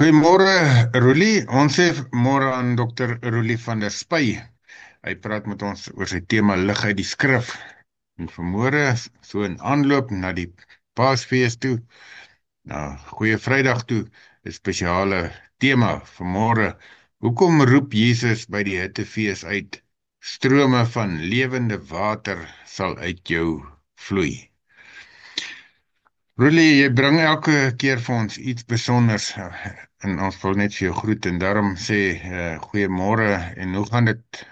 Goeiemôre, Roelie. Ons sê môre aan dokter Roelie van der Spy. Hy praat met ons oor sy tema lig uit die skrif. En vanmôre, so in aanloop na die Paasfees toe, na Goeie Vrydag toe, 'n spesiale tema vanmôre. Hoekom roep Jesus by die hittefees uit: Strome van lewende water sal uit jou vloei? Roelie, jy bring elke keer vir ons iets spesiaals en ons wil net vir jou groet en daarom sê goeiemôre en hoe gaan dit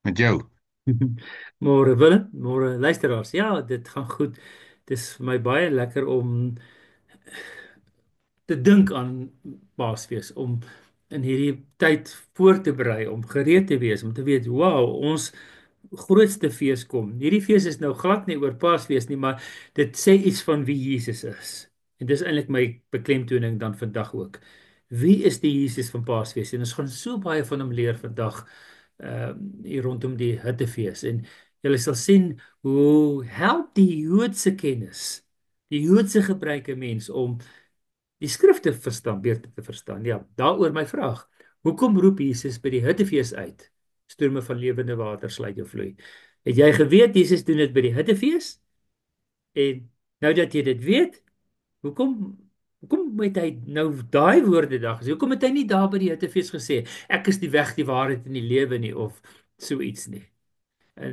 met jou? Môre Willem, môre luisteraars. Ja, dit gaan goed. Dit is vir my baie lekker om te dink aan Paasfees, om in hierdie tyd voor te berei, om gereed te wees, om te weet, wow, ons grootste fees kom. Hierdie fees is nou glad nie oor Paasfees nie, maar dit sê iets van wie Jesus is. En dis eintlik my beklemtoning dan vandag ook. Wie is die Jesus van Paasfees? En ons gaan so baie van hom leer vandag hier rondom die Hittefees. En julle sal sien hoe help die Joodse kennis, die Joodse gebruike mens om die skrifte verstaan, beter te verstaan. Ja, daaroor my vraag. Hoekom roep Jesus by die Hittefees uit? Strome van lewende water sluit jou vloei. Het jy geweet Jesus doen dit by die Hittefees? En nou dat jy dit weet, hoekom hoekom het hy nou daai woorde daar gesê? Hoekom het hy nie daar by die Hittefees gesê ek is die weg, die waarheid en die lewe nie of so iets nie?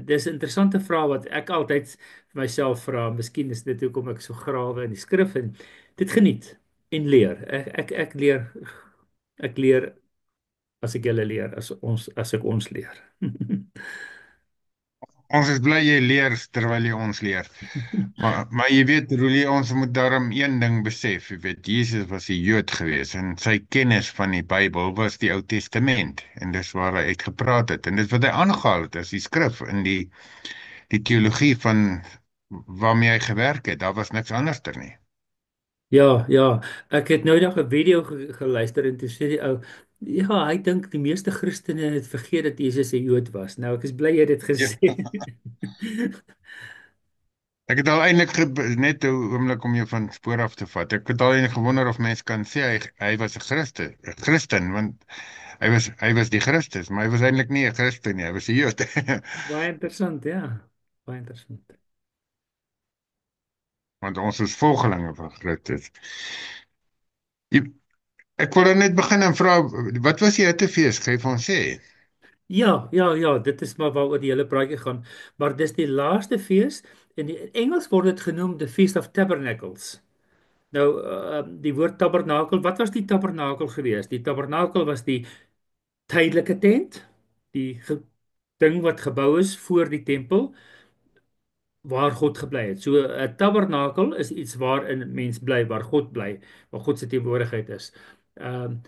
Dis 'n interessante vraag wat ek altyd vir myself vra. Miskien is dit hoekom ek so grawe in die skrif en dit geniet en leer. Ek leer ek leer as ek julle leer, as ek ons leer. Ons is bly jy leer terwyl jy ons leer. Maar jy weet, Roelie, ons moet daarom een ding besef. Jy weet, Jesus was 'n Jood geweest en sy kennis van die Bybel was die Ou Testament en dis waar hy uitgepraat het en dis wat hy aangehaal het as die skrif in die teologie van waarmee hy gewerk het. Daar was niks anderster nie. Ja, ja, ek het nou nog 'n video geluister en toe sê die ou, ja, hy dink die meeste Christene het vergeet dat Jesus 'n Jood was. Nou ek is bly jy het dit Ja. gesê. Ek het al eintlik net 'n oomblik om jou van spoor af te vat. Ek het al eintlik gewonder of mense kan sê hy was 'n Christen, want hy was die Christus, maar hy was eintlik nie 'n Christen nie, hy was 'n Jood. Baie interessant, ja. Baie interessant. Want ons is volgelinge van Christus. Die- Ek wil dan net begin en vra, wat was die Hittefees? Kan jy vir ons sê? Ja, ja, ja, dit is maar waaroor die hele praatjie gaan. Maar dis die laaste fees en in Engels word dit genoem the Feast of Tabernacles. Nou, die woord tabernakel, wat was die tabernakel geweest? Die tabernakel was die tydelike tent, die ding wat gebou is voor die tempel waar God gebly het. So 'n tabernakel is iets waarin 'n mens bly, waar God bly, waar God se teenwoordigheid is. Ehm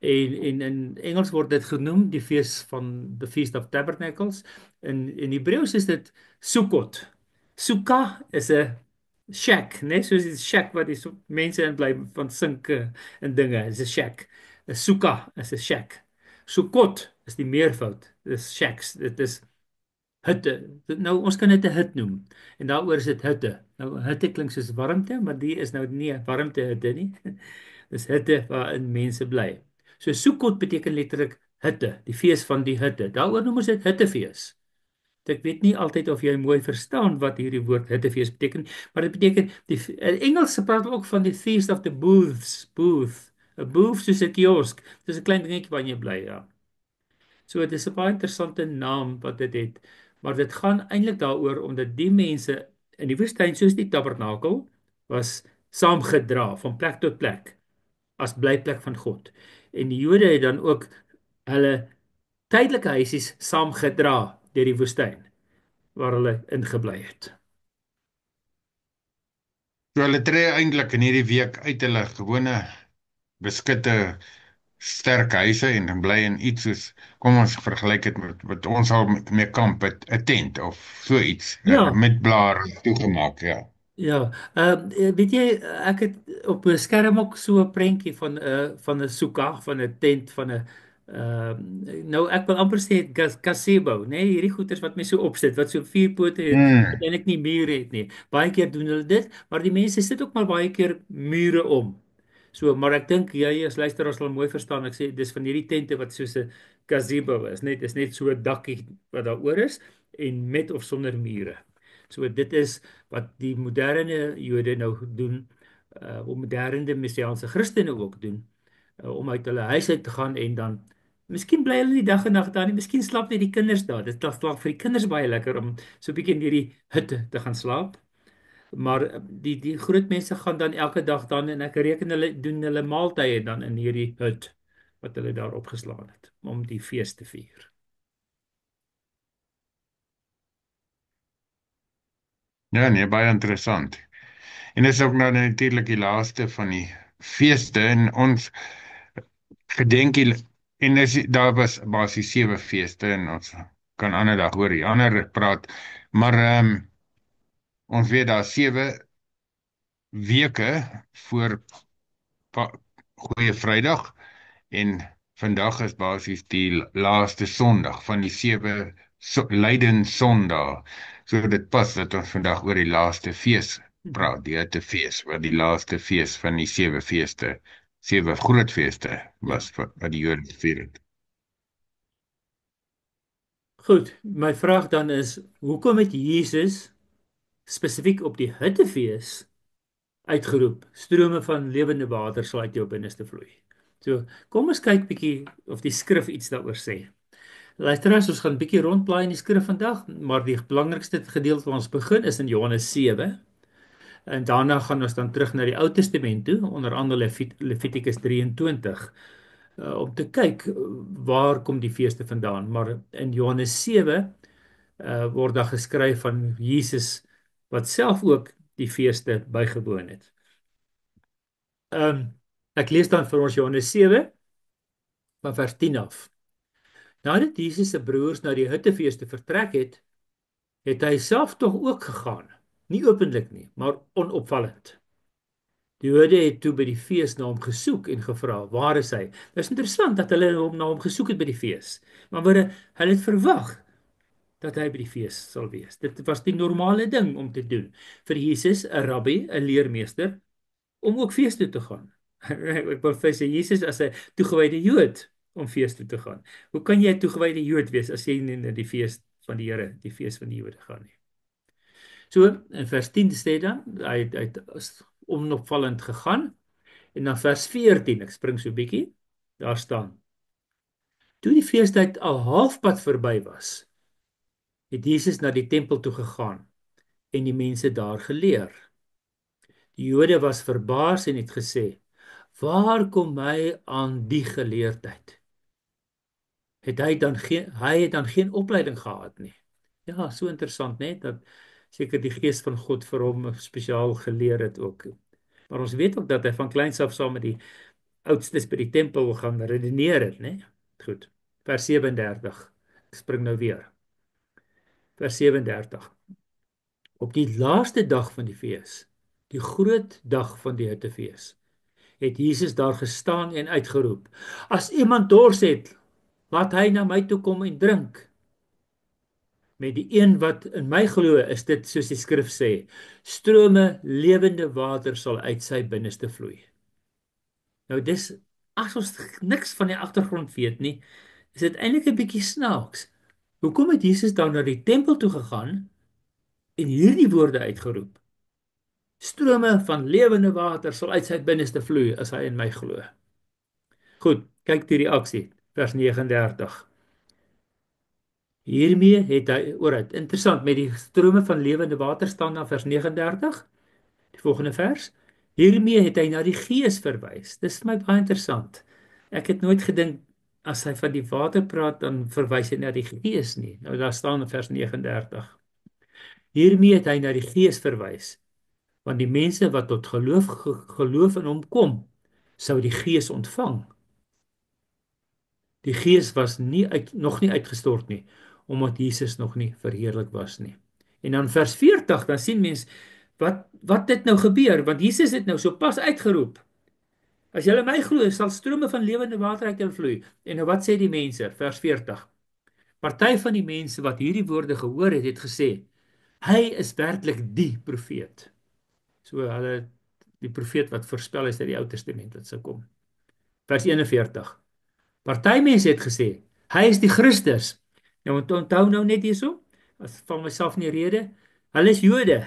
en in Engels word dit genoem die fees van the Feast of Tabernacles. In Hebreëus is dit Sukkot. Sukkah is 'n shack, né? Soos die shack wat die mense in bly van sinke en dinge. Is 'n shack. 'n Sukkah is 'n shack. Sukkot is die meervoud. Dis shacks. Dit is hitte. Nou ons kan dit 'n hut noem. En daaroor is dit hitte. Nou hitte klink soos warmte, maar die is nou nie 'n warmte hitte nie. Dis hitte waarin mense bly. So Sukkot beteken letterlik hitte, die fees van die hitte. Daaroor noem ons dit hittefees. Ek weet nie altyd of jy mooi verstaan wat hierdie woord hittefees beteken, maar dit beteken die in Engels praat ook van die Feast of the Booths, booth. 'n Booth soos 'n kiosk. Dis 'n klein dingetjie waar jy bly, ja. So dit is 'n baie interessante naam wat dit het, maar dit gaan eintlik daaroor omdat die mense in die woestyn soos die tabernakel was saamgedra van plek tot plek as blyplek van God. En die Jode het dan ook hulle tydelike huisies saamgedra deur die woestyn waar hulle ingebly het. So hulle tree eintlik in hierdie week uit hulle gewone beskutte sterk huise en dan bly in iets soos, kom ons vergelyk dit met wat ons al mee kamp het, 'n tent of so iets Ja, met blare toegemaak, ja. ja. Weet jy, ek het op 'n skerm ook so 'n prentjie van 'n soekag, van 'n tent, van 'n nou ek wil amper sê gazebo, nê? Hierdie goeters wat mense so opsit, wat so vier pote het, wat Hmm. eintlik nie mure het nie. Baie keer doen hulle dit, maar die mense sit ook maar baie keer mure om. So, maar ek dink jy as luisteraar sal mooi verstaan. Ek sê dis van hierdie tente wat soos 'n gazebo is, net dis net so 'n dakkie wat daaroor is en met of sonder mure. So dit is wat die moderne Jode nou doen, of moderne messiaanse Christene ook doen, om uit hulle huis uit te gaan en dan miskien bly hulle die dag en nag daar nie, miskien slaap net die kinders daar. Dit is dalk vir die kinders baie lekker om so 'n bietjie in hierdie hutte te gaan slaap. Maar die groot mense gaan dan elke dag dan en ek reken hulle doen hulle maaltye dan in hierdie hut wat hulle daar opgeslaan het om die fees te vier. Ja, nee, baie interessant. En dis ook nou natuurlik die laaste van die feeste en ons gedenk en daar was basies 7 feeste en ons kan ander dag oor die ander praat. Maar ons weet daar 7 weke voor Pa- Goeie Vrydag en vandag is basies die laaste Sondag van die 7 Lydensondae. So dit pas dat ons vandag oor die laaste fees Mhm. praat, die Hittefees, wat die laaste fees van die 7 feeste, 7 groot feeste Ja. was wat die Jode gevier het. Goed, my vraag dan is, hoekom het Jesus spesifiek op die Hittefees uitgeroep, strome van lewende water sal uit jou binneste vloei? So, kom ons kyk bietjie of die skrif iets daaroor sê. Luisteraars, ons gaan bietjie rondblaai in die skrif vandag, maar die belangrikste gedeelte waar ons begin is in Johannes 7. En daarna gaan ons dan terug na die Ou Testament toe, onder andere Levitikus 23, om te kyk waar kom die feeste vandaan. Maar in Johannes 7 word daar geskryf van Jesus wat self ook die feeste bygewoon het. Ek lees dan vir ons Johannes 7 van vers 10 af. Nadat Jesus se broers na die Hittefeeste vertrek het, het hy self tog ook gegaan. Nie openlik nie, maar onopvallend. Die Jode het toe by die fees na hom gesoek en gevra, "Waar is hy?" Dit is interessant dat hulle hom na hom gesoek het by die fees. Maar hulle het verwag dat hy by die fees sal wees. Dit was die normale ding om te doen vir Jesus, 'n rabbi, 'n leermeester, om ook fees toe te gaan. Ek wil vir sê Jesus as 'n toegewyde Jood om fees toe te gaan. Hoe kan jy 'n toegewyde Jood wees as jy nie na die fees van die Here, die fees van die Jode gaan nie? So in vers 10 sê dan hy is onopvallend gegaan en dan vers 14, ek spring so 'n bietjie. Daar staan: Toe die feestyd al halfpad verby was, het Jesus na die tempel toe gegaan en die mense daar geleer. Die Jode was verbaas en het gesê: "Waar kom hy aan die geleerdheid? Hy het dan geen opleiding gehad nie." Ja, so interessant, né, dat seker die gees van God vir hom spesiaal geleer het ook. Maar ons weet ook dat hy van kleins af saam met die oudstes by die tempel gaan redeneer het, né? Goed. Vers 37. Ek spring nou weer. Vers 37. Op die laaste dag van die fees, die groot dag van die Hittefees, het Jesus daar gestaan en uitgeroep: "As iemand dors het, laat hy na my toe kom en drink. Met die een wat in my glo, is dit soos die skrif sê, strome lewende water sal uit sy binneste vloei." Nou dis, as ons niks van die agtergrond weet nie, is dit eintlik 'n bietjie snaaks. Hoekom het Jesus dan na die tempel toe gegaan en hierdie woorde uitgeroep? Strome van lewende water sal uit sy binneste vloei as hy in my glo. Goed, kyk die reaksie, vers 39. Hiermee het hy, oorit, interessant, met die strome van lewende water staan dan vers 39. Die volgende vers. Hiermee het hy na die Gees verwys. Dis vir my baie interessant. Ek het nooit gedink as hy van die water praat dan verwys hy na die Gees nie. Nou daar staan in vers 39. Hiermee het hy na die Gees verwys, want die mense wat tot geloof in hom kom, sou die Gees ontvang. Die Gees was nog nie uitgestort nie, omdat Jesus nog nie verheerlik was nie. En dan vers 40, dan sien mens wat dit nou gebeur, want Jesus het nou sopas uitgeroep: "As julle my glo, sal strome van lewende water uit julle vloei." En nou wat sê die mense? Vers 40. Party van die mense wat hierdie woorde gehoor het, het gesê: "Hy is werklik die profeet." So hulle die profeet wat voorspel is dat die Ou Testament dit sou kom. Vers 41. Party mense het gesê, hy is die Christus. Nou onthou nou net hierso, as van myself in die rede, hulle is Jode.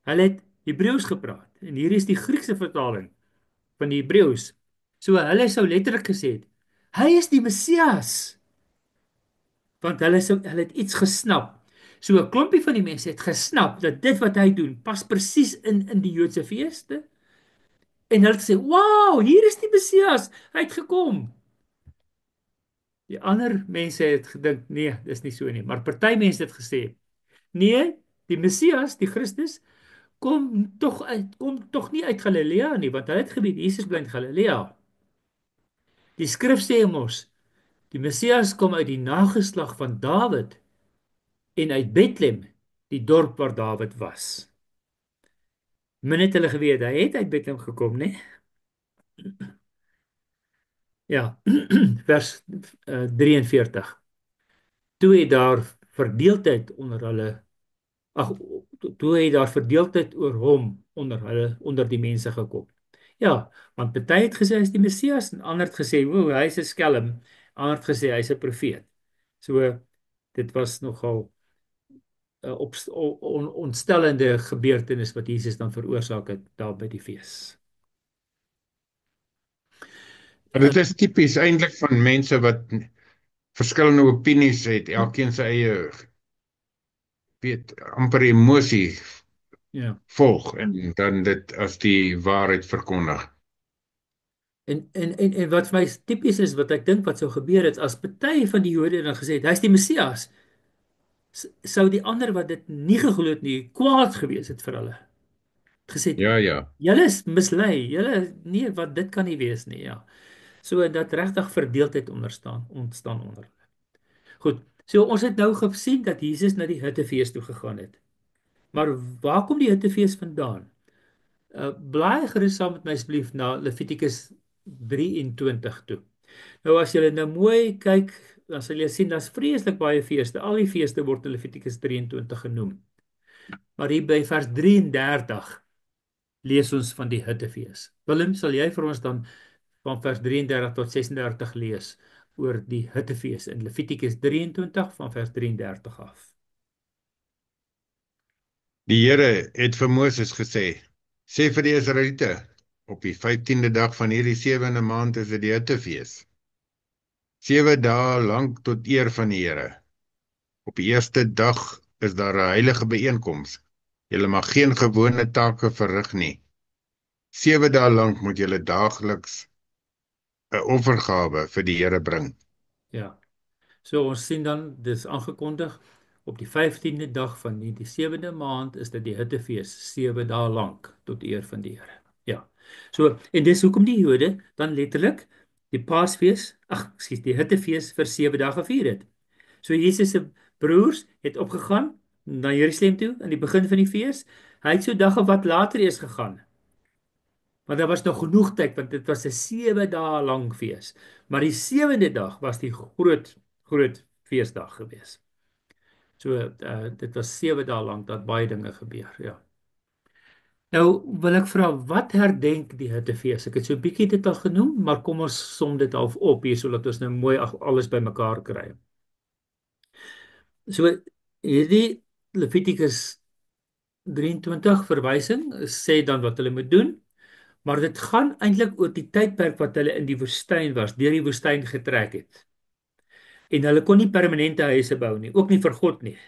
Hulle het Hebreëus gepraat en hier is die Griekse vertaling van die Hebreëus. So hulle sou letterlik gesê het, hy is die Messias, want hulle het iets gesnap. So 'n klompie van die mense het gesnap dat dit wat hy doen pas presies in die Joodse feeste en hulle het gesê, "Wow, hier is die Messias, hy het gekom." Die ander mense het gedink, nee, dis nie so nie, maar party mense het gesê, nee, die Messias, die Christus, kom tog nie uit Galilea nie, want hy het gebied Jesus bly in Galilea. Die skrif sê mos, die Messias kom uit die nageslag van Dawid en uit Bethlehem, die dorp waar Dawid was. Min het hulle geweet, hy het uit Bethlehem gekom, né? Ja, vers 43. Toe het daar verdeeldheid onder hulle ag toe het daar verdeeldheid oor hom onder die mense gekom. Ja, want party het gesê hy is die Messias en ander het gesê, "O, hy is 'n skelm." Ander het gesê hy's 'n profeet. So dit was nogal 'n ontstellende gebeurtenis wat Jesus dan veroorsaak het daar by die fees. Maar dit is tipies eintlik van mense wat verskillende opinies het, elkeen sy eie weet amper emosie Ja. volg en dan dit as die waarheid verkondig. En wat vir my tipies is wat ek dink wat sou gebeur het as party van die Jode dan gesê het hy's die Messias, sou die ander wat dit nie geglo het nie kwaad gewees het vir hulle. Gesê Ja, ja. julle is mislei, julle nee, wat dit kan nie wees nie, ja. So dat regtig verdeeldheid ontstaan onder hulle. Goed. So ons het nou gesien dat Jesus na die Hittefees toe gegaan het. Maar waar kom die Hittefees vandaan? Blaai gerus saam met my asseblief na Levitikus 23 toe. Nou as julle nou mooi kyk, dan sal julle sien daar's vreeslik baie feeste. Al die feeste word in Levitikus 23 genoem. Maar hier by vers 33 lees ons van die Hittefees. Willem, sal jy vir ons dan van vers 33 tot 36 lees oor die Hittefees in Levitikus 23 van vers 33 af. Die Here het vir Moses gesê: "Sê vir die Israeliete, op die 15de dag van hierdie 7de maand is dit die Hittefees. 7 dae lank tot eer van die Here. Op die eerste dag is daar 'n heilige byeenkoms. Julle mag geen gewone take verrig nie. 7 dae lank moet julle daagliks 'n offergawe vir die Here bring." Ja. So ons sien dan dis aangekondig op die 15de dag van die 7de maand is dit die Hittefees 7 dae lank tot eer van die Here. Ja. So en dis hoekom die Jode dan letterlik die Paasfees, die Hittefees vir 7 dae gevier het. So Jesus se broers het opgegaan na Jerusalem toe aan die begin van die fees. Hy het so dag of wat later eers gegaan. Maar daar was nog genoeg tyd want dit was 'n 7 dae lang fees. Maar die 7de dag was die groot feesdag gewees. So dit was 7 dae lank dat baie dinge gebeur, ja. Nou wil ek vra wat herdenk die Hittefees? Ek het so 'n bietjie dit al genoem, maar kom ons som dit half op hier sodat ons nou mooi alles bymekaar kry. So hierdie Levitikus 23 verwysing sê dan wat hulle moet doen. Maar dit gaan eintlik oor die tydperk wat hulle in die woestyn was, deur die woestyn getrek het. En hulle kon nie permanente huise bou nie, ook nie vir God nie.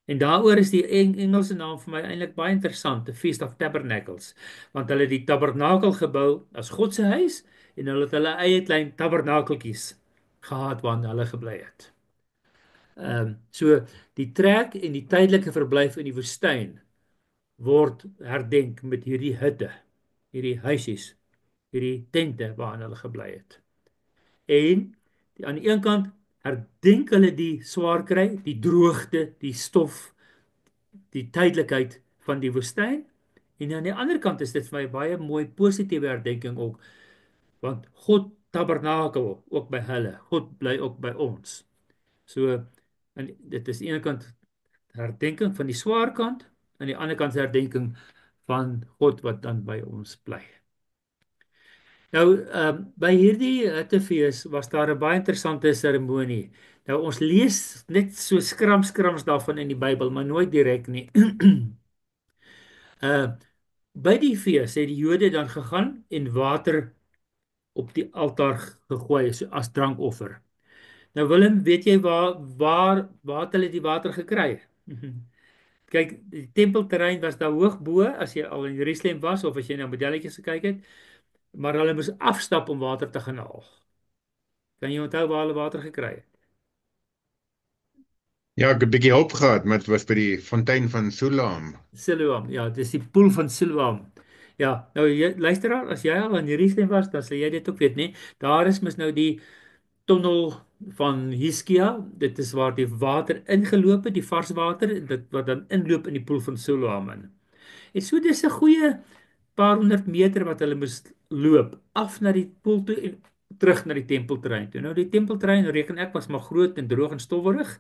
En daaroor is die Engelse naam vir my eintlik baie interessant, the Feast of Tabernacles, want hulle het die tabernakel gebou as God se huis en hulle het hulle eie klein tabernakeltjies gehad waarin hulle gebly het. So die trek en die tydelike verblyf in die woestyn word herdenk met hierdie hutte, hierdie huisies, hierdie tente waarin hulle gebly het. En aan die een kant herdenk hulle die swaar kry, die droogte, die stof, die tydelikheid van die woestyn. En aan die ander kant is dit vir my baie mooi positiewe herdenking ook, want God tabernakel ook by hulle. God bly ook by ons. So en dit is aan die ene kant herdenking van die swaar kant, aan die ander kant herdenking van God wat dan by ons bly. Nou, by hierdie hittefees was daar 'n baie interessante seremonie. Nou ons lees net so skrams daarvan in die Bybel, maar nooit direk nie. Uh by die fees het die Jode dan gegaan en water op die altaar gegooi so as drankoffer. Nou Willem, weet jy waar het hulle die water gekry? Kyk, die tempelterrein was daar hoog bo as jy al in Jerusalem was of as jy nou modelletjies gekyk het, maar hulle moes afstap om water te gaan haal. Kan jy onthou waar hulle water gekry het? Ja, ek het 'n bietjie hulp gehad, maar dit was by die fontein van Siloam. Siloam, ja, dis die poel van Siloam. Ja, nou luisteraar, as jy al in Jerusalem was, dan sal jy dit ook weet, né? Daar is mos nou die tonnel van Hiskia. Dit is waar die water ingeloop het, die vars water, dit wat dan inloop in die poel van Siloam in. En so dis 'n goeie paar honderd meter wat hulle moes loop af na die poel toe en terug na die tempelterrein toe. Nou die tempelterrein reken ek was maar groot en droog en stowwerig.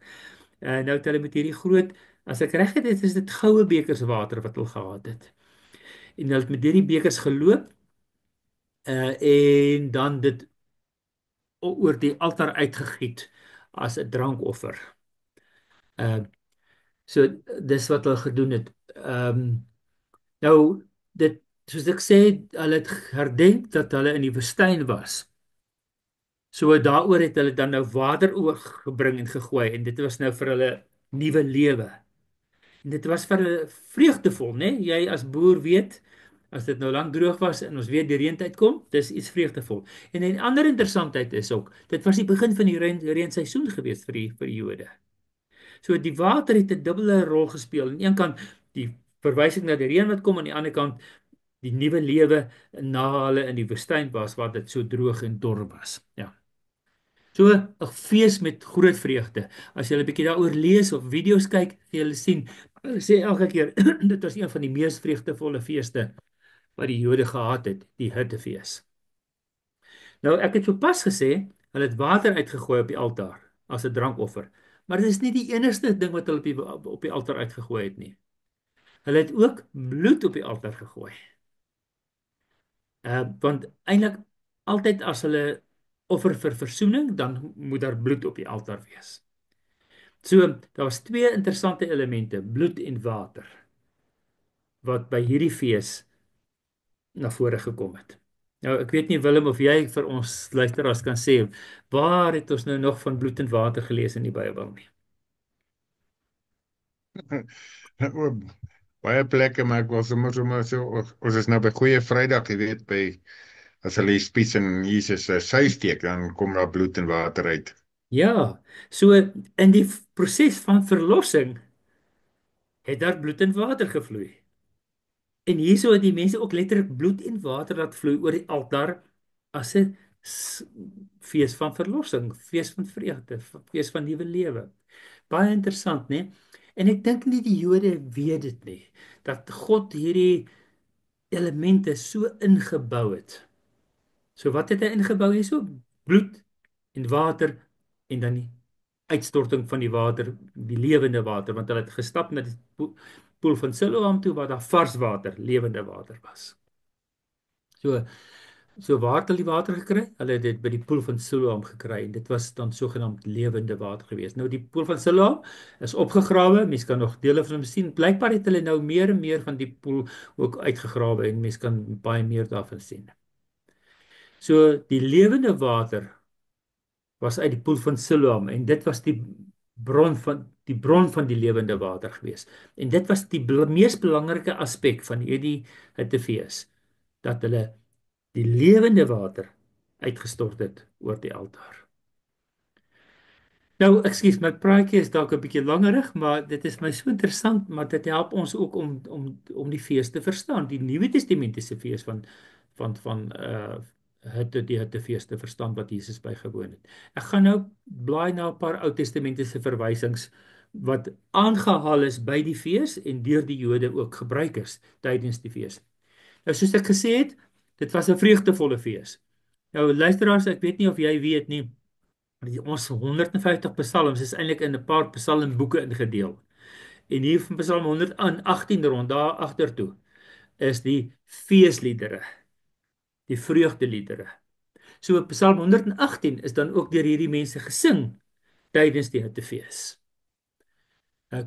Nou het hulle met hierdie groot, as ek reg het, is dit goue bekers water wat hulle gehad het. En hulle het met hierdie bekers geloop en dan dit oor die altaar uitgegiet as 'n drankoffer. Uh so dis wat hulle gedoen het. Nou dit soos ek sê, hulle het herdenk dat hulle in die woestyn was. So daaroor het hulle dan nou water oorgebring en gegooi en dit was nou vir hulle nuwe lewe. En dit was vir hulle vreugdevol, né? Jy as boer weet, as dit nou lank droog was en ons weet die reentyd kom, dis iets vreugdevol. En 'n ander interessantheid is ook, dit was die begin van die reenseisoen gewees vir die Jode. So die water het 'n dubbele rol gespeel. Aan die een kant die verwysing na die reën wat kom, aan die ander kant die nuwe lewe na hulle in die woestyn was waar dit so droog en dor was. Ja. So 'n fees met groot vreugde. As jy 'n bietjie daaroor lees of video's kyk, gaan jy sien, hulle sê elke keer dit was een van die mees vreugdevolle feeste wat die Jode gehad het, die Hittefees. Nou ek het sopas gesê, hulle het water uitgegooi op die altaar as 'n drankoffer. Maar dit is nie die enigste ding wat hulle op die altaar uitgegooi het nie. Hulle het ook bloed op die altaar gegooi. Want eintlik altyd as hulle offer vir versoening, dan moet daar bloed op die altaar wees. So, daar was twee interessante elemente, bloed en water, wat by hierdie fees na vore gekom het. Nou, ek weet nie Willem of jy vir ons luisteraars kan sê, waar het ons nou nog van bloed en water gelees in die Bybel nie? O, baie plekke, maar ek was sommer so, ons is nou by Goeie Vrydag, jy weet, by as hulle die spies in Jesus se sy steek, dan kom daar bloed en water uit. Ja, so in die proses van verlossing het daar bloed en water gevloei. En hierso het die mense ook letterlik bloed en water laat vloei oor die altaar as 'n fees van verlossing, fees van vreugde, fees van nuwe lewe. Baie interessant, né? En ek dink nie die Jode weet dit nie, dat God hierdie elemente so ingebou het. So wat het hy ingebou hierso? Bloed en water en dan die uitstorting van die water, die lewende water, want hulle het gestap na die poel van Siloam toe waar daar vars water, lewende water was. So waar het hulle die water gekry? Hulle het dit by die poel van Siloam gekry en dit was dan sogenaamd lewende water geweest. Nou die poel van Siloam is opgegrawe, mense kan nog dele van hom sien. Blykbaar het hulle nou meer en meer van die poel ook uitgegrawe en mense kan baie meer daarvan sien. So die lewende water was uit die poel van Siloam en dit was die bron van die lewende water gewees. En dit was die mees belangrike aspek van hierdie hittefees, dat hulle die lewende water uitgestort het oor die altaar. Nou, ekskuus, my praatjie is dalk 'n bietjie langerig, maar dit is my so interessant, maar dit help ons ook om die fees te verstaan, die Nuwe Testamentiese fees van die hittefees te verstaan wat Jesus bygewoon het. Ek gaan nou blaai na 'n paar Ou Testamentiese verwysings wat aangehaal is by die fees en deur die Jode ook gebruik is tydens die fees. Nou soos ek gesê het, dit was 'n vreugdevolle fees. Nou luisteraars, ek weet nie of jy weet nie, ons 150 psalms is eintlik in 'n paar psalmboeke ingedeel. En hier van Psalm 118 rond daar agtertoe is die feesliedere, die vreugdeliedere. So Psalm 118 is dan ook deur hierdie mense gesing tydens die Hittefees.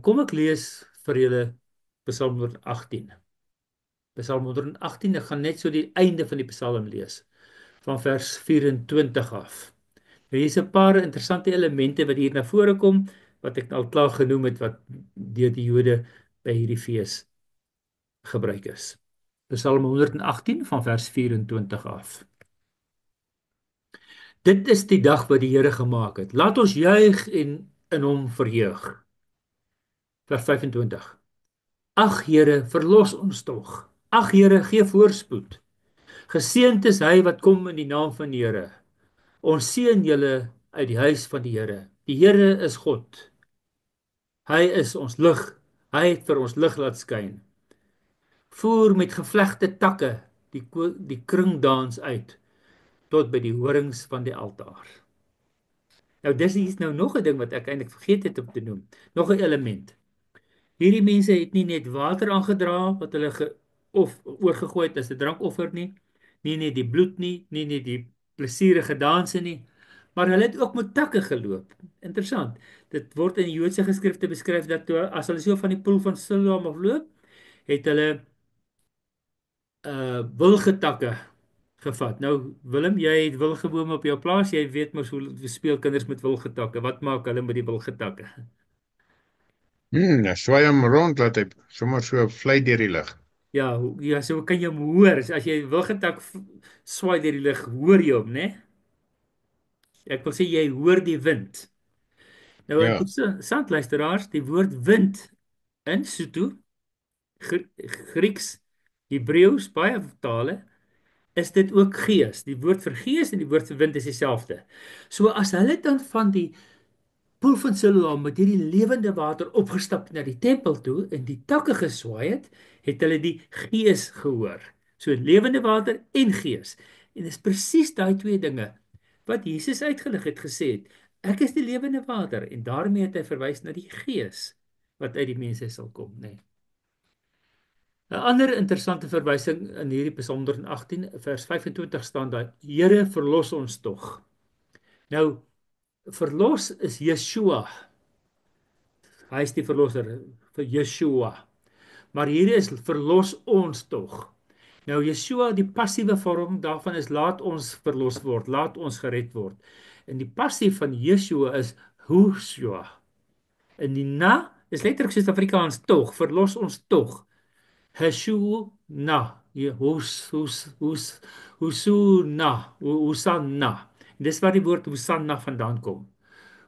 Kom ek lees vir julle Psalm 118. Psalm 118, ek gaan net so die einde van die Psalm lees, van vers 24 af. Hier is 'n paar interessante elemente wat hier na vore kom, wat ek al klaar genoem het, wat deur die Jode by hierdie fees gebruik is. Psalm 118 van vers 24 af. Dit is die dag wat die Here gemaak het. Laat ons juig en in hom verheug. Vers 25. Ag Here, verlos ons tog. Ag Here, gee voorspoed. Geseënd is hy wat kom in die naam van die Here. Ons seën julle uit die huis van die Here. Die Here is God. Hy is ons lig. Hy het vir ons lig laat skyn. Voer met gevlegte takke die kringdans uit tot by die horings van die altaar. Nou dis is nou nog 'n ding wat ek eintlik vergeet het om te noem. Nog 'n element. Hierdie mense het nie net water aangedra wat hulle of oorgegooi het as 'n drankoffer nie, nie net die bloed nie, nie net die plesierige danse nie, maar hulle het ook met takke geloop. Interessant. Dit word in die Joodse geskrifte beskryf dat as hulle so van die poel van Siloam afloop, het hulle wilgetakke gevat. Nou Willem, jy het wilgebome op jou plaas, jy weet mos hoe speel kinders met wilgetakke. Wat maak hulle met die wilgetakke? Ja, swaai hom rond, laat hy sommer so vlieg deur die lug. Ja, ja, so kan jy hom hoor. As jy wilgetak swaai deur die lug, hoor jy hom, né? Ek wil sê jy hoor die wind. Nou Ja. interessant luisteraars, die woord wind in Sotho, Grieks, Hebreëus, baie tale, is dit ook gees. Die woord vir gees en die woord vir wind is dieselfde. So as hulle dan van die poel van Siloam met hierdie lewende water opgestap na die tempel toe en die takke geswaai het, het hulle die gees gehoor. So lewende water en gees. En dis presies daai twee dinge wat Jesus uitgelig het gesê het. Ek is die lewende water en daarmee het hy verwys na die gees wat uit die mense sal kom, né? 'n Ander interessante verwysing in hierdie Psalm 118 vers 25 staan daar: Here, verlos ons tog. Nou verlos is Yeshua. Hy is die verlosser vir Yeshua. Maar hier is verlos ons tog. Nou Yeshua, die passiewe vorm daarvan is laat ons verlos word, laat ons gered word. En die passief van Yeshua is Hoshua. En die na is letterlik soos Afrikaans tog, verlos ons tog. Heshu na, Husuna, Hosanna. Dis waar die woord Hosanna vandaan kom.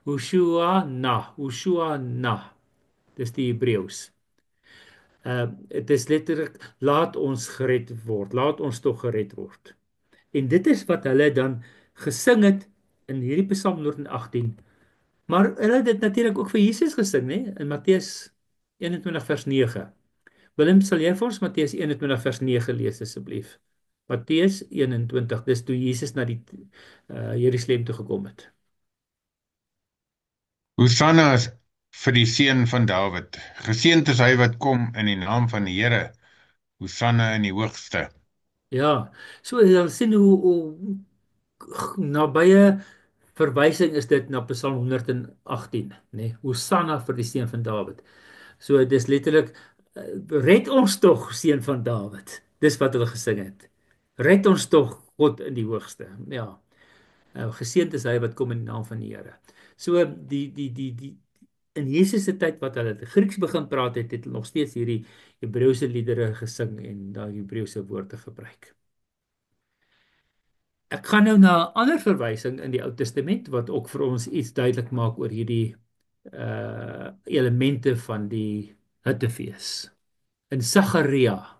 Hoshua na. Dis die Hebreëus. Dit is letterlik laat ons gered word, laat ons tog gered word. En dit is wat hulle dan gesing het in hierdie Psalm 118. Maar hulle het dit natuurlik ook vir Jesus gesing, né? In Matteus 21 vers 9. Willem, sal jy vir ons Matteus 21 vers 9 lees asseblief? Matteus 21, dis toe Jesus na die Jerusalem toe gekom het. Hosanna is vir die seun van Dawid. Geseënd is hy wat kom in die naam van die Here. Hosanna in die hoogste. Ja, so jy sien hoe nabye verwysing is dit na Psalm 118, né? Hosanna vir die seun van Dawid. So dis letterlik red ons tog seun van Dawid. Dis wat hulle gesing het. Red ons tog God in die hoogste. Ja. Geseënd is hy wat kom in die naam van die Here. So die in Jesus se tyd wat hulle Grieks begin praat het, het hulle nog steeds hierdie Hebreëse liedere gesing en daai Hebreëse woorde gebruik. Ek gaan nou na 'n ander verwysing in die Ou Testament wat ook vir ons iets duidelik maak oor hierdie elemente van die Hittefees. In Sagaria.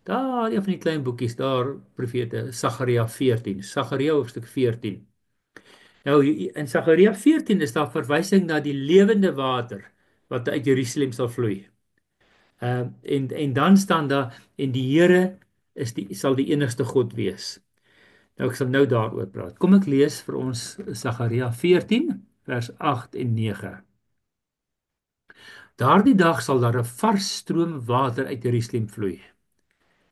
Daar een van die klein boekies daar profete Sagaria 14, Sagaria hoofstuk 14. Nou in Sagaria 14 is daar verwysing na die lewende water wat uit Jerusalem sal vloei. En dan staan daar en die Here sal die enigste God wees. Nou ek sal nou daaroor praat. Kom ek lees vir ons Sagaria 14 vers 8 en 9. Daardie dag sal daar 'n vars stroom water uit Jerusalem vloei.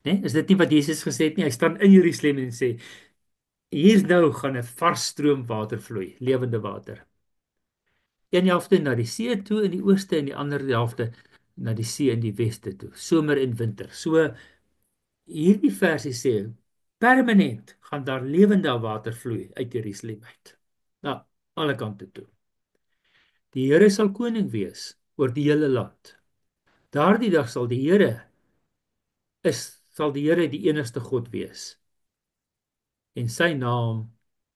Né? Is dit nie wat Jesus gesê het nie? Hy staan in Jerusalem en sê, hier nou gaan 'n vars stroom water vloei, lewende water. Een helfte na die see toe in die ooste en die ander helfte na die see in die weste toe, somer en winter. So hierdie versie sê permanent gaan daar lewende water vloei uit Jerusalem uit. Na alle kante toe. Die Here sal koning wees oor die hele land. Daardie dag sal die Here die enigste God wees en sy naam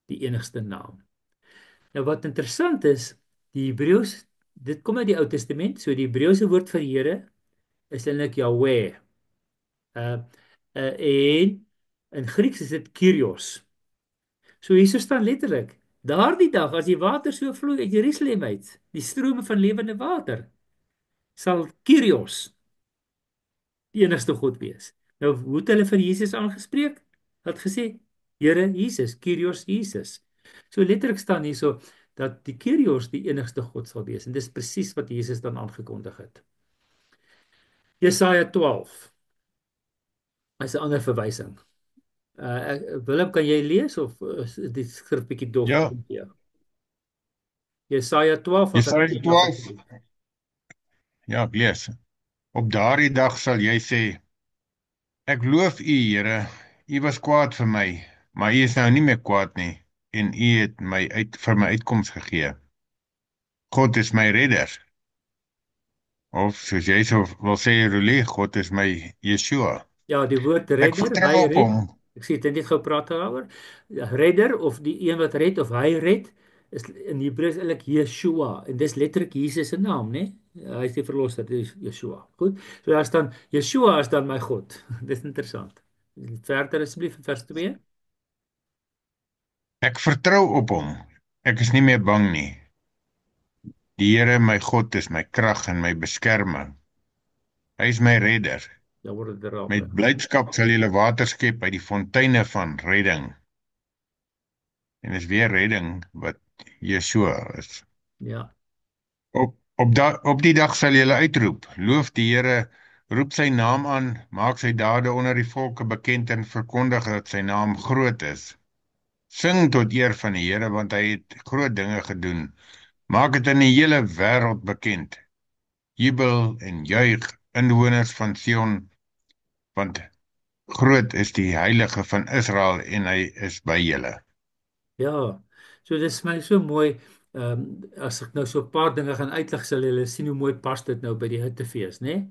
die enigste naam. Nou wat interessant is, die Hebreëus, dit kom uit die Ou Testament, so die Hebreëse woord vir Here is eintlik Yahweh. Uh, en in Grieks is dit Kyrios. So hier staan letterlik, daardie dag as die water so vloei uit Jerusalem uit, die strome van lewende water, sal Kyrios die enigste God wees. Nou, hoe het hulle vir Jesus aangespreek? Hulle het gesê, Here Jesus, Kyrios Jesus. So letterlik staan hier so dat die Kyrios die enigste God sal wees en dis presies wat Jesus dan aangekondig het. Jesaja 12 is 'n ander verwysing. Willem, kan jy lees of is die skrif bietjie dof? Ja, Ja. Jesaja 12 van vers Jesaja 1 af 12. 3. Ja, ek lees. Op daardie dag sal jy sê, ek loof U, Here. U was kwaad vir my, maar U is nou nie meer kwaad nie en U het my vir my uitkoms gegee. God is my redder. Of soos jy sou wil sê, Rolie, God is my Yeshua. Ja, die woord Ek redder, vertrou hy op red. hom. Ek sê dit net gou praat daaroor. Ja, redder of die een wat red of hy red is in Hebreëus eintlik Yeshua en dis letterlik Jesus se naam, né? Hy is die verlosser, dis Yeshua. Goed. So daar staan Yeshua is dan my God. Dis interessant. Verder asseblief in vers 2. Ek vertrou op hom. Ek is nie meer bang nie. Die Here my God is my krag en my beskerming. Hy is my redder. Ja, word dit raak. Met blydskap sal julle water skep uit die fonteine van redding. En dis weer redding wat Yeshua is. Ja. Op die dag sal julle uitroep, loof die Here, roep sy naam aan, maak sy dade onder die volke bekend en verkondig dat sy naam groot is. Sing tot eer van die Here, want hy het groot dinge gedoen. Maak dit in die hele wêreld bekend. Jubel en juig, inwoners van Sion, want groot is die Heilige van Israel en hy is by julle. Ja. So dis my so mooi. As ek nou so 'n paar dinge gaan uitlig, sal julle sien hoe mooi pas dit nou by die hittefees, né?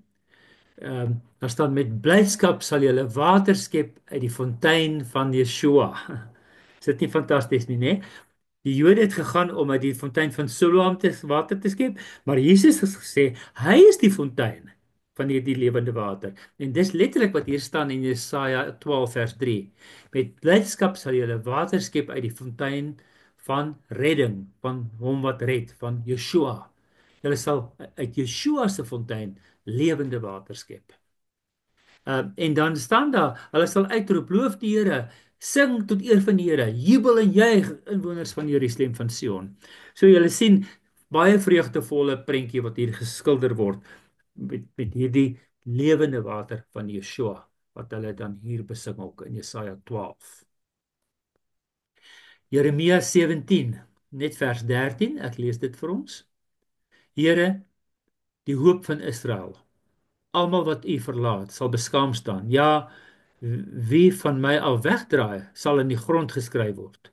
Daar staan met blydskap sal julle water skep uit die fontein van Yeshua. Is dit nie fantasties nie, né? Die Jode het gegaan om uit die fontein van Siloam water te skep, maar Jesus het gesê hy is die fontein van hierdie lewende water. En dis letterlik wat hier staan in Jesaja 12 vers 3. Met blydskap sal julle water skep uit die fontein van redding, van hom wat red, van Yeshua. Julle sal uit Yeshua se fontein lewende water skep. En dan staan daar, hulle sal uitroep, loof die Here, sing tot eer van die Here, jubel en juig inwoners van Jerusalem van Sion. So julle sien baie vreugdevolle prentjie wat hier geskilder word met hierdie lewende water van Yeshua wat hulle dan hier besing ook in Jesaja 12. Jeremia 17, net vers 13, ek lees dit vir ons. Here, die hoop van Israel, almal wat u verlaat, sal beskaam staan. Ja, wie van my af wegdraai, sal in die grond geskryf word,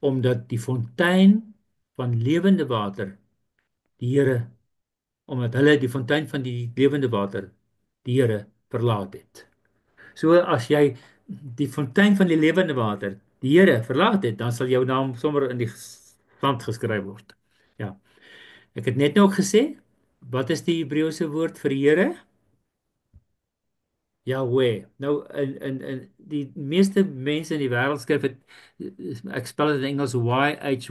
omdat die fontein van lewende water, die Here, omdat hulle die fontein van die lewende water, die Here verlaat het. So as jy die fontein van die lewende water, die Here verlaat het, dan sal jou naam sommer in die sand geskryf word. Ja. Ek het net nou ook gesê, wat is die Hebreëse woord vir Here? Yahweh. Nou in die meeste mense in die wêreld skryf dit ek spel dit in Engels YHWH.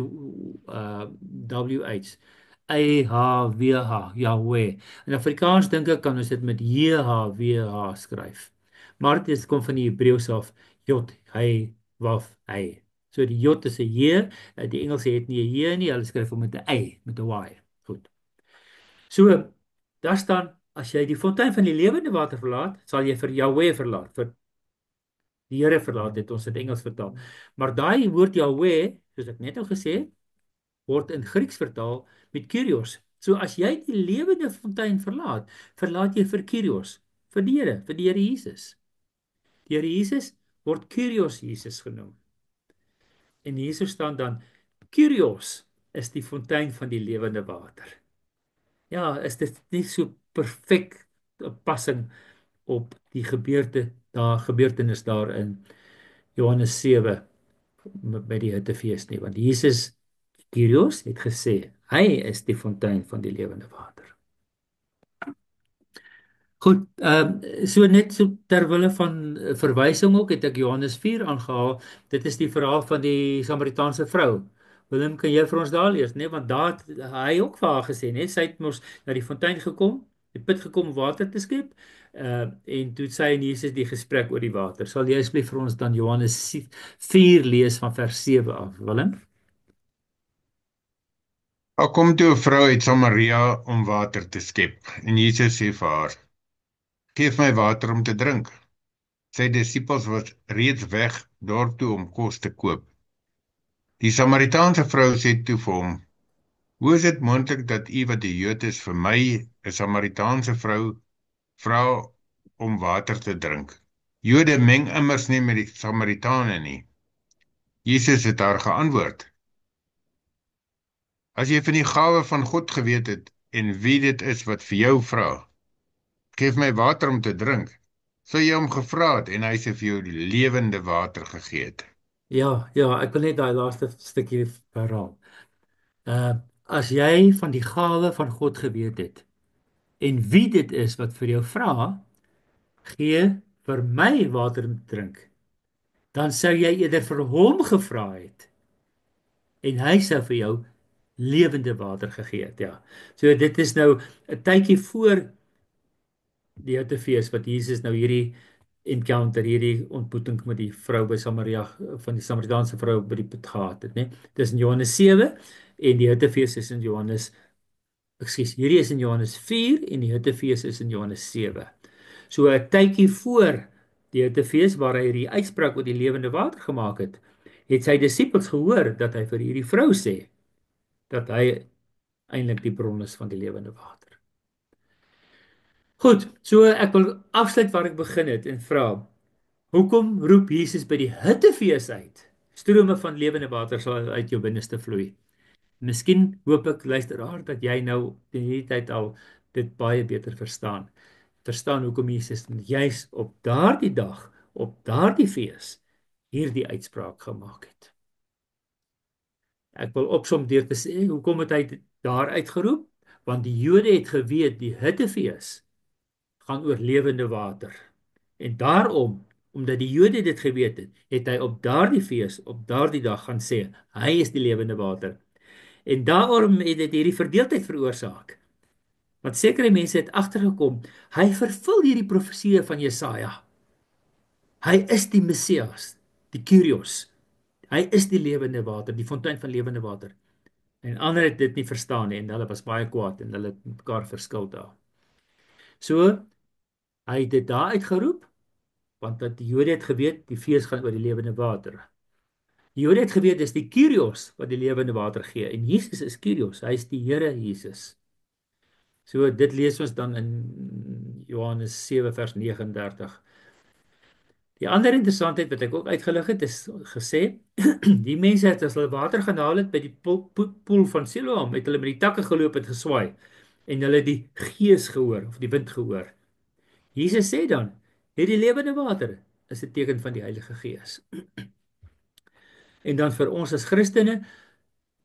AHWH, Yahweh. In Afrikaans dink ek kan ons dit met JHWH skryf. Maar dit kom van die Hebreëus af Jod, hy, waf, hy. So die Jod is 'n J, die Engelse het nie 'n J nie, hulle skryf hom met 'n Y, met 'n Y. Goed. So daar staan as jy die fontein van die lewende water verlaat, sal jy vir Yahweh verlaat, vir Die Here verlaat het, ons het Engels vertaal. Maar daai woord Yahweh, soos ek net al gesê het, word in Grieks vertaal met Kyrios. So as jy die lewende fontein verlaat, verlaat jy vir Kyrios, vir die Here Jesus. Die Here Jesus word Kyrios Jesus genoem. En hierso staan dan Kyrios is die fontein van die lewende water. Ja, is dit nie so perfek 'n passing op die gebeurtenis daar in Johannes 7 by die hittefees nie, want Jesus Kyrios het gesê hy is die fontein van die lewende water. Goed, so net so ter wille van verwysing ook het ek Johannes 4 aangehaal. Dit is die verhaal van die Samaritaanse vrou. Willem, kan jy vir ons daar lees, né? Want daar het hy ook vir haar gesê, né? Sy het mos na die fontein gekom, die put gekom om water te skep. En toe het sy en Jesus die gesprek oor die water. Sal jy asseblief vir ons dan Johannes 4 lees van vers 7 af, Willem? Daar kom toe 'n vrou uit Samaria om water te skep. En Jesus sê vir haar: "Geef my water om te drink." Sy disippels was reeds weg dorp toe om kos te koop. Die Samaritaanse vrou sê toe vir hom: "Hoe is dit moontlik dat u wat 'n Jood is vir my, 'n Samaritaanse vrou, vra om water te drink? Jode meng immers nie met die Samaritane nie." Jesus het haar geantwoord: "As jy van die gawe van God geweet het en wie dit is wat vir jou vra, geef my water om te drink, sou jy hom gevra het en hy sou vir jou die lewende water gegee het." Ja, ja, ek wil net daai laaste stukkie herhaal. Uh as jy van die gawe van God geweet het en wie dit is wat vir jou vra, gee vir my water om te drink, dan sou jy eerder vir hom gevra het en hy sou vir jou lewende water gegee het. Ja. So dit is nou 'n tydjie voor die Hittefees wat Jesus nou hierdie encounter, hierdie ontmoeting met die vrou by Samaria, van die Samaritaanse vrou by die put gehad het, né? Dis in Johannes 7 en die Hittefees is in Johannes Ekskuus, hierdie is in Johannes 4 en die Hittefees is in Johannes 7. So 'n tydjie voor die Hittefees waar hy hierdie uitspraak oor die lewende water gemaak het sy disippels gehoor dat hy vir hierdie vrou sê dat hy eintlik die bron is van die lewende water. Goed, so ek wil afsluit waar ek begin het en vra: hoekom roep Jesus by die Hittefees uit? Strome van lewende water sal uit jou binneste vloei. Miskien hoop ek luisteraar dat jy nou in hierdie tyd al dit baie beter verstaan. Verstaan hoekom Jesus juis op daardie dag, op daardie fees, hierdie uitspraak gemaak het. Ek wil opsom deur te sê hoekom het hy daar uitgeroep? Want die Jode het geweet die Hittefees gaan oor lewende water. En daarom, omdat die Jode dit geweet het, het hy op daardie fees, op daardie dag gaan sê, hy is die lewende water. En daarom het dit hierdie verdeeldheid veroorsaak. Want sekere mense het agtergekom, hy vervul hierdie profeseë van Jesaja. Hy is die Messias, die Kyrios. Hy is die lewende water, die fontein van lewende water. En ander het dit nie verstaan nie en hulle was baie kwaad en hulle het mekaar verskil daar. So, hy het dit daar uitgeroep, want dat die Jode het geweet die fees gaan oor die lewende water. Die Jode het geweet dis die Kyrios wat die lewende water gee en Jesus is Kyrios, hy is die Here Jesus. So dit lees ons dan in Johannes 7 vers 39. Die ander interessantheid wat ek ook uitgelig het is gesê die mense het as hulle water gaan haal het by die poel van Siloam het hulle met die takke geloop en geswaai en hulle die gees gehoor of die wind gehoor. Jesus sê dan hierdie lewende water is 'n teken van die Heilige Gees. En dan vir ons as Christene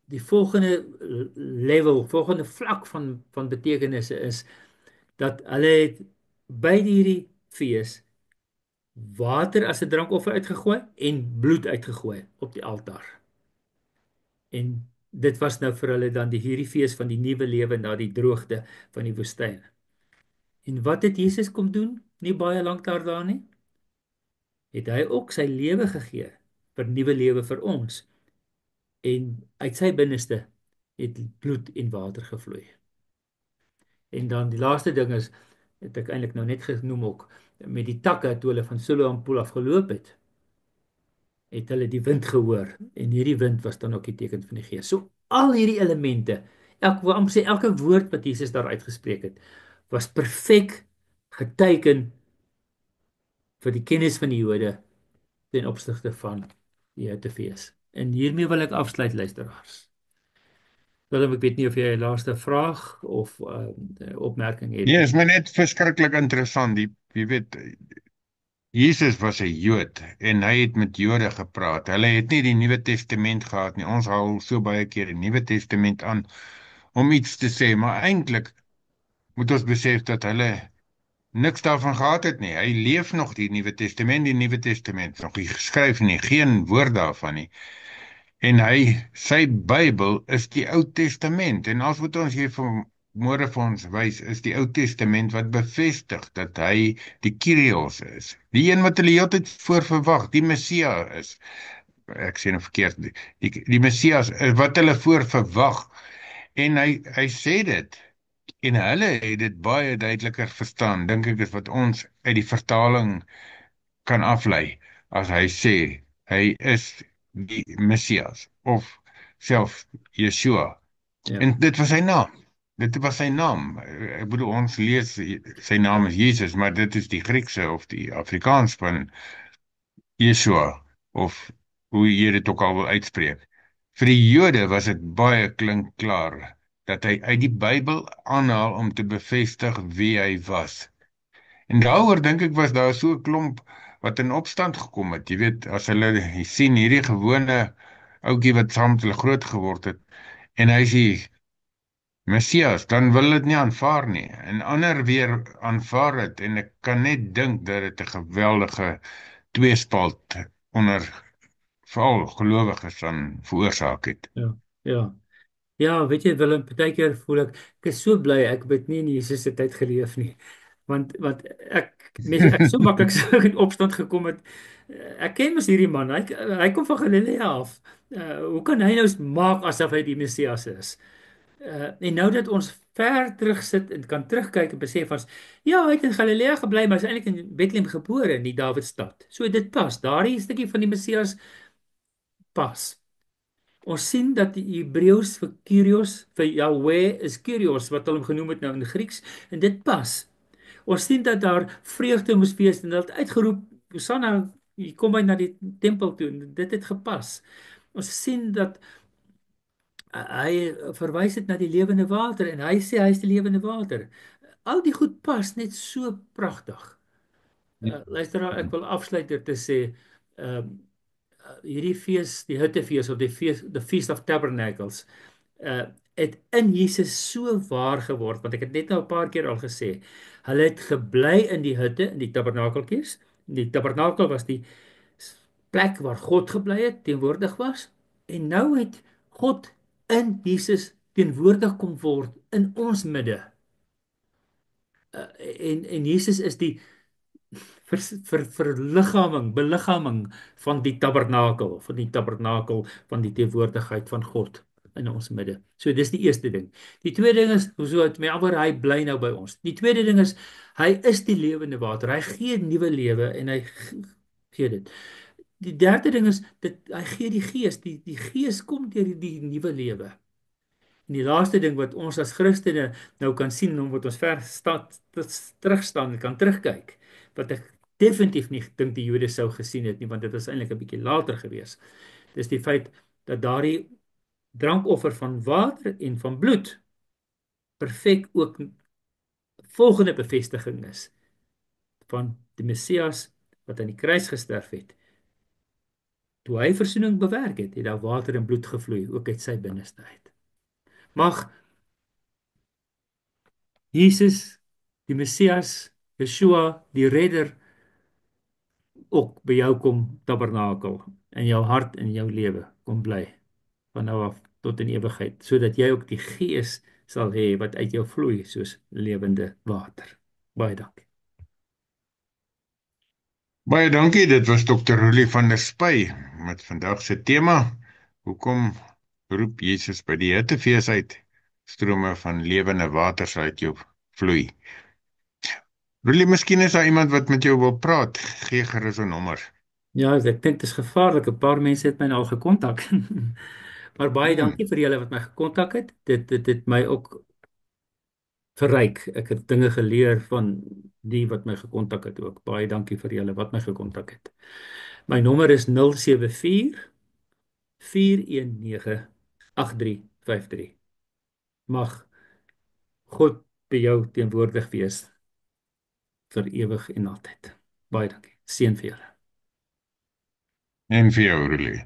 die volgende level, volgende vlak van betekenisse is dat hulle het by hierdie fees water as 'n drankoffer uitgegooi en bloed uitgegooi op die altaar. En dit was nou vir hulle dan hierdie fees van die nuwe lewe na die droogte van die woestyn. En wat het Jesus kom doen? Nie baie lank daarna nie. Het hy ook sy lewe gegee vir nuwe lewe vir ons. En uit sy binneste het bloed en water gevloei. En dan die laaste ding is, het ek eintlik nou net genoem ook, met die takke toe hulle van Siloam poel af geloop het. het hulle die wind gehoor en hierdie wind was dan ook die teken van die Gees. So al hierdie elemente, wil amper sê elke woord wat Jesus daar uitgespreek het, was perfek geteken vir die kennis van die Jode ten opsigte van die Hitefees. En hiermee wil ek afsluit, luisteraars. Willem, ek weet nie of jy 'n laaste vraag of opmerking het Nee, nie. is my net verskriklik interessant. Jy weet, Jesus was 'n Jood en hy het met Jode gepraat. Hulle het nie die Nuwe Testament gehad nie. Ons haal so baie keer die Nuwe Testament aan om iets te sê, maar eintlik moet ons besef dat hulle niks daarvan gehad het nie. Hy leef nog die Nuwe Testament, die Nuwe Testament is nog nie geskryf nie, geen woord daarvan nie. En sy Bybel is die Ou Testament. En as wat ons hier vanmôre vir ons wys, is die Ou Testament wat bevestig dat hy die Kyrios is. Die een wat hulle heeltyd voor verwag, die Messia is. Ek sê nou verkeerd, die Messias wat hulle voor verwag. En hy sê dit. En hulle het dit baie duideliker verstaan, dink ek, is wat ons uit die vertaling kan aflei as hy sê hy is die Messias of self Yeshua. Ja, En dit was sy naam. Dit was sy naam. Ek bedoel ons lees sy naam is Jesus, maar dit is die Griekse of die Afrikaans van Yeshua of hoe jy dit ook al wil uitspreek. Vir die Jode was dit baie klinkklaar dat hy uit die Bybel aanhaal om te bevestig wie hy was. En daaroor dink ek was daar so 'n klomp wat in opstand gekom het. Jy weet, as hulle sien hierdie gewone ouetjie wat saam met hulle groot geword het en hy sê Messias, dan wil dit nie aanvaar nie. En ander weer aanvaar dit en ek kan net dink dat dit 'n geweldige tweespalt onder veral gelowiges dan veroorsaak het. ja, ja. Ja, weet jy Willem, partykeer voel ek is so bly ek het nie in Jesus se tyd geleef nie. Want ek so maklik so in opstand gekom het. Ek ken mos hierdie man. Hy kom van Galilea af. Hoe kan hy nou maak asof hy die Messias is? En nou dat ons ver terug sit en kan terugkyk en besef ons ja, hy het in Galilea gebly, maar hy is eintlik in Bethlehem gebore in die Dawidstad. So dit pas. Daardie stukkie van die Messias pas. Ons sien dat die Hebreëus vir Kyrios, vir Yahweh is Kyrios wat hulle hom genoem het nou in Grieks en dit pas. Ons sien dat daar vreugde moes wees en dat uitgeroep Hosanna, hier kom hy na die tempel toe en dit het gepas. Ons sien dat hy verwys het na die lewende water en hy sê hy is die lewende water. Al die goed pas net so pragtig. Luisteraar, ek wil afsluit deur te sê ehm hierdie fees, die Hittefees of the Feast of Tabernacles, het in Jesus so waar geword, want ek het net nou 'n paar keer al gesê, hulle het gebly in die hutte, in die tabernakeltjies. Die tabernakel was die plek waar God gebly het, teenwoordig was, en nou het God in Jesus teenwoordig kom word in ons midde. En Jesus is die beliggaaming van die tabernakel, van die teenwoordigheid van God in ons midde. So dis die eerste ding. Die tweede ding is so het my alweer hy bly nou by ons. Die tweede ding is hy is die lewende water. Hy gee nuwe lewe en hy gee dit. Die derde ding is dit hy gee die gees. Die gees kom deur die nuwe lewe. En die laaste ding wat ons as Christene nou kan sien omdat ons terugstaan en kan terugkyk, wat ek definitief nie dink die Jode sou gesien het nie, want dit was eintlik 'n bietjie later gewees. Dis die feit dat daardie drankoffer van water en van bloed perfek ook volgende bevestiging is van die Messias wat aan die kruis gesterf het. Toe hy versoening bewerk het, het daar water en bloed gevloei ook uit sy binneste uit. Mag Jesus, die Messias, Yeshua, die Redder, ook by jou kom tabernakel in jou hart en jou lewe kom bly van nou af tot in ewigheid, sodat jy ook die gees sal hê wat uit jou vloei soos lewende water. Baie dankie. Baie dankie, dit was Dr. Rulie van der Spy met vandag se tema: hoekom roep Jesus by die Hittefees uit? Strome van lewende water sal uit jou vloei. Rulie, miskien is daar iemand wat met jou wil praat. Gee gerus 'n nommer. Ja, ek dink dit is gevaarlik. 'n Paar mense het my nou al gekontak. Maar baie Hmm. dankie vir julle wat my gekontak het. Dit het my ook verryk. Ek het dinge geleer van die wat my gekontak het ook. Baie dankie vir julle wat my gekontak het. My nommer is 074 419 8353. Mag God by jou teenwoordig wees vir ewig en altyd. Baie dankie. Seën vir julle. En vir jou, Roelie.